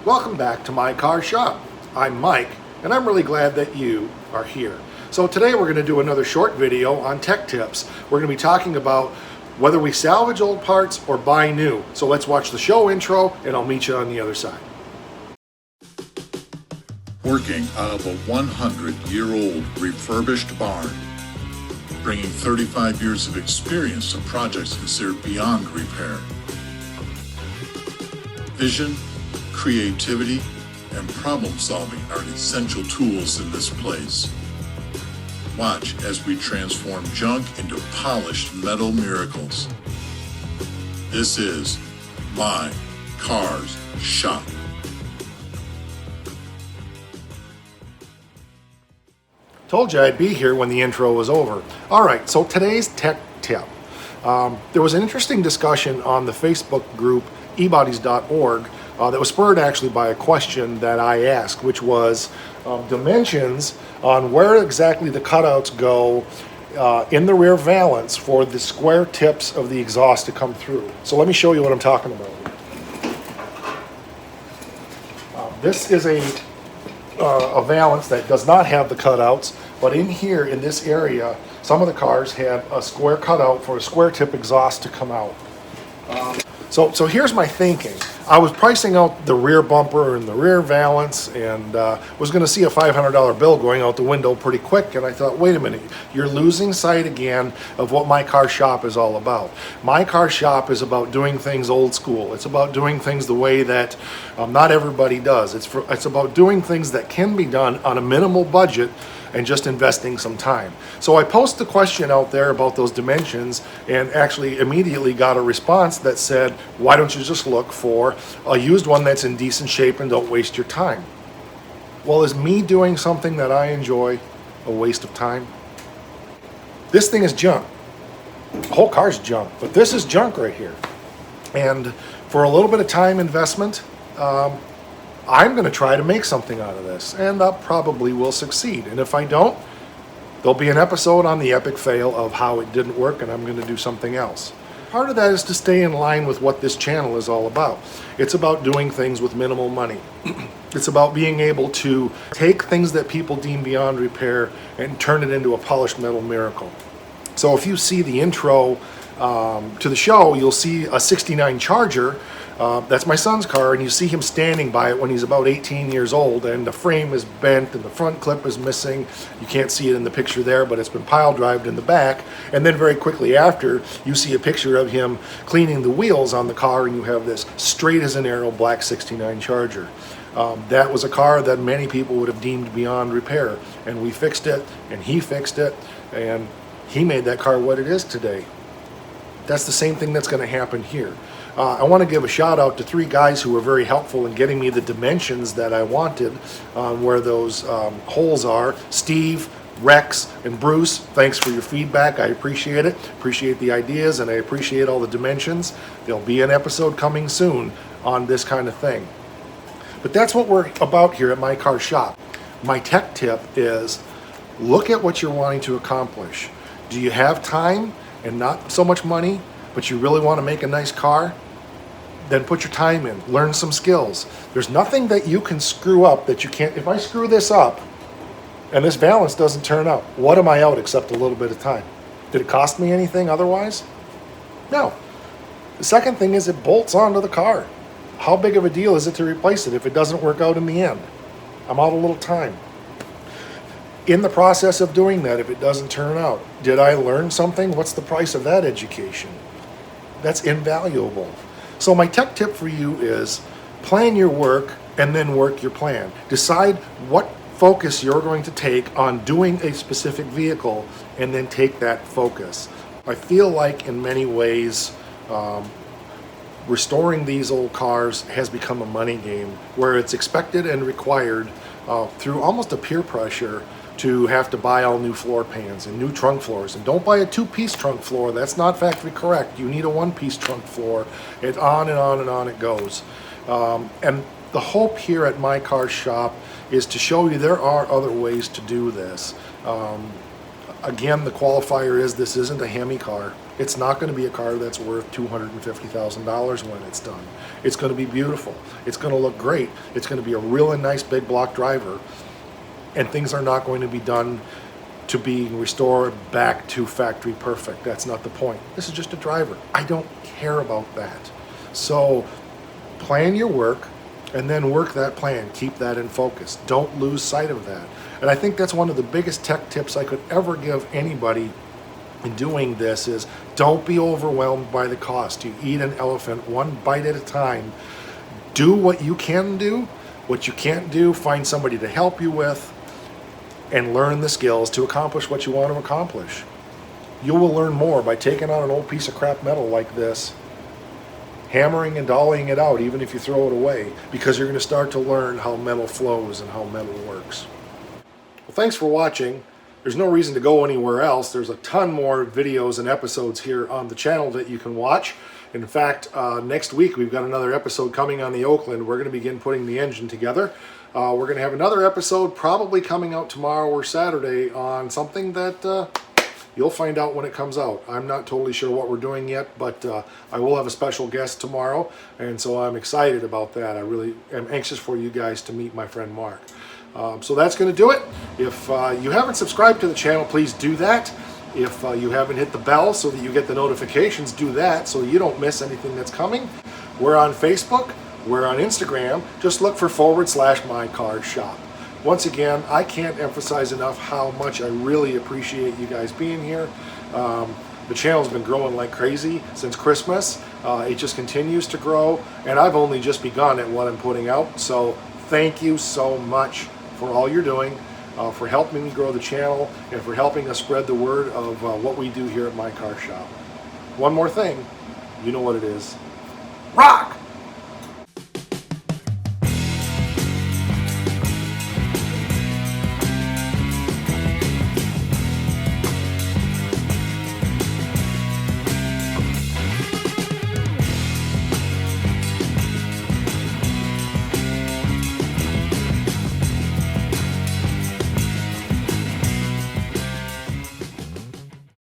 Welcome back to My Car Shop. I'm Mike, and I'm really glad that you are here. So today we're going to do another short video on tech tips. We're going to be talking about whether we salvage old parts or buy new. So let's watch the show intro, and I'll meet you on the other side. Working out of a 100-year-old refurbished barn, bringing 35 years of experience to projects considered beyond repair. Vision, creativity, and problem solving are essential tools in this place. Watch as we transform junk into polished metal miracles. This is My Cars Shop. Told you I'd be here when the intro was over. All right, so today's tech tip. There was an interesting discussion on the Facebook group ebodies.org that was spurred actually by a question that I asked, which was dimensions on where exactly the cutouts go in the rear valance for the square tips of the exhaust to come through. So let me show you what I'm talking about. This is a valance that does not have the cutouts, but in here, in this area, some of the cars have a square cutout for a square tip exhaust to come out. So here's my thinking. I was pricing out the rear bumper and the rear valance, and was going to see a $500 bill going out the window pretty quick, and I thought, wait a minute, you're losing sight again of what My Car Shop is all about. My Car Shop is about doing things old school. It's about doing things the way that not everybody does. It's about doing things that can be done on a minimal budget and just investing some time. So I posted the question out there about those dimensions and actually immediately got a response that said, why don't you just look for a used one that's in decent shape and don't waste your time? Well, is me doing something that I enjoy a waste of time? This thing is junk. The whole car's junk, but this is junk right here. And for a little bit of time investment, I'm going to try to make something out of this, and I probably will succeed. And if I don't, there'll be an episode on the epic fail of how it didn't work, and I'm going to do something else. Part of that is to stay in line with what this channel is all about. It's about doing things with minimal money. It's about being able to take things that people deem beyond repair and turn it into a polished metal miracle. So if you see the intro to the show, you'll see a '69 Charger. That's my son's car, and you see him standing by it when he's about 18 years old, and the frame is bent and the front clip is missing. You can't see it in the picture there, but it's been pile drived in the back. And then very quickly after, you see a picture of him cleaning the wheels on the car, and you have this straight as an arrow black '69 Charger. That was a car that many people would have deemed beyond repair, and we fixed it, and he fixed it, and he made that car what it is today. That's the same thing that's going to happen here. I want to give a shout out to 3 guys who were very helpful in getting me the dimensions that I wanted where those holes are. Steve, Rex, and Bruce, thanks for your feedback. I appreciate it. Appreciate the ideas, and I appreciate all the dimensions. There'll be an episode coming soon on this kind of thing. But that's what we're about here at My Car Shop. My tech tip is look at what you're wanting to accomplish. Do you have time and not so much money, but you really want to make a nice car? Then put your time in, learn some skills. There's nothing that you can screw up that you can't. If I screw this up and this valance doesn't turn out, what am I out except a little bit of time? Did it cost me anything otherwise? No. The second thing is it bolts onto the car. How big of a deal is it to replace it if it doesn't work out in the end? I'm out a little time. In the process of doing that, if it doesn't turn out, did I learn something? What's the price of that education? That's invaluable. So my tech tip for you is plan your work and then work your plan. Decide what focus you're going to take on doing a specific vehicle and then take that focus. I feel like in many ways, restoring these old cars has become a money game where it's expected and required through almost a peer pressure to have to buy all new floor pans and new trunk floors. And don't buy a 2-piece trunk floor. That's not factory correct. You need a 1-piece trunk floor. It's on and on and on it goes. And the hope here at My Car Shop is to show you there are other ways to do this. Again, the qualifier is this isn't a Hemi car. It's not going to be a car that's worth $250,000 when it's done. It's going to be beautiful. It's going to look great. It's going to be a really nice big block driver. And things are not going to be done to be restored back to factory perfect. That's not the point. This is just a driver. I don't care about that. So plan your work and then work that plan. Keep that in focus. Don't lose sight of that. And I think that's one of the biggest tech tips I could ever give anybody in doing this is don't be overwhelmed by the cost. You eat an elephant one bite at a time. Do what you can do. What you can't do, find somebody to help you with and learn the skills to accomplish what you want to accomplish. You will learn more by taking on an old piece of crap metal like this, hammering and dollying it out even if you throw it away, because you're going to start to learn how metal flows and how metal works. Well, thanks for watching. There's no reason to go anywhere else. There's a ton more videos and episodes here on the channel that you can watch. In fact, next week we've got another episode coming on the Oakland. We're going to begin putting the engine together. We're going to have another episode probably coming out tomorrow or Saturday on something that you'll find out when it comes out. I'm not totally sure what we're doing yet, but I will have a special guest tomorrow, and so I'm excited about that. I really am anxious for you guys to meet my friend Mark. So that's going to do it. If you haven't subscribed to the channel, please do that. If you haven't hit the bell so that you get the notifications, do that so you don't miss anything that's coming. We're on Facebook. We're on Instagram. Just look for /MyCarShop. Once again, I can't emphasize enough how much I really appreciate you guys being here. The channel's been growing like crazy since Christmas. It just continues to grow, and I've only just begun at what I'm putting out. So thank you so much for all you're doing, for helping me grow the channel, and for helping us spread the word of what we do here at My Car Shop. One more thing, you know what it is. Rock!